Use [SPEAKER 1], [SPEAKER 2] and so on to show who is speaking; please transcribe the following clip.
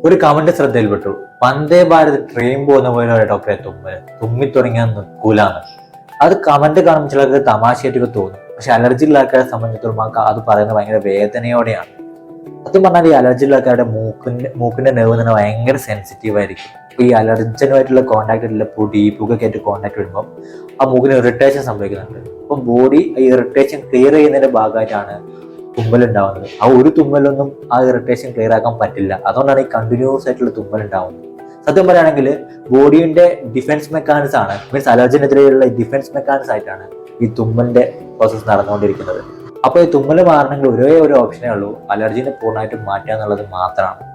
[SPEAKER 1] ഒരു കമന്റ് ശ്രദ്ധയിൽപ്പെട്ടു. വന്ദേ ഭാരത് ട്രെയിൻ പോകുന്ന പോലെ ഡോക്ടറെ തുമ്മി തുടങ്ങിയാൽ നിൽക്കൂലാണ്. അത് കമന്റ് കാണുമ്പോൾ ചിലർക്ക് തമാശയായിട്ടൊക്കെ തോന്നും. പക്ഷെ അലർജി ഉള്ള ആൾക്കാരെ സംബന്ധിച്ചിടത്തോളം അത് പറയുന്നത് ഭയങ്കര വേദനയോടെയാണ്. സത്യം പറഞ്ഞാൽ ഈ അലർജി ഉള്ള ആൾക്കാരുടെ മൂക്കിന്റെ നെർവ് തന്നെ ഭയങ്കര സെൻസിറ്റീവ് ആയിരിക്കും. ഈ അലർജനുമായിട്ടുള്ള കോൺടാക്ട് ആയിട്ടുള്ള പൊടി പുകയൊക്കെ ആയിട്ട് കോൺടാക്ട് വരുമ്പോൾ ആ മൂക്കിന് ഇറിറ്റേഷൻ സംഭവിക്കുന്നുണ്ട്. അപ്പം ബോഡി ഈ ഇറിറ്റേഷൻ ക്ലിയർ ചെയ്യുന്നതിന്റെ ഭാഗമായിട്ടാണ് തുമ്മൽ ഉണ്ടാവുന്നത്. ആ ഒരു തുമ്മലൊന്നും ആ ഇറിറ്റേഷൻ ക്ലിയർ ആക്കാൻ പറ്റില്ല. അതുകൊണ്ടാണ് ഈ കണ്ടിന്യൂസ് ആയിട്ടുള്ള തുമ്മൽ ഉണ്ടാവുന്നത്. സത്യം പറയുകയാണെങ്കിൽ ബോഡിയുടെ ഡിഫൻസ് മെക്കാനിസം ആണ്, മീൻസ് അലർജിനെതിരെയുള്ള ഡിഫൻസ് മെക്കാനിസം ആയിട്ടാണ് ഈ തുമ്മലിന്റെ പ്രോസസ് നടന്നുകൊണ്ടിരിക്കുന്നത്. അപ്പോൾ ഈ തുമ്മൽ മാറണമെങ്കിൽ ഒരേ ഒരു ഓപ്ഷനേ ഉള്ളൂ, അലർജിനെ പൂർണ്ണമായിട്ടും മാറ്റുക എന്നുള്ളത് മാത്രമാണ്.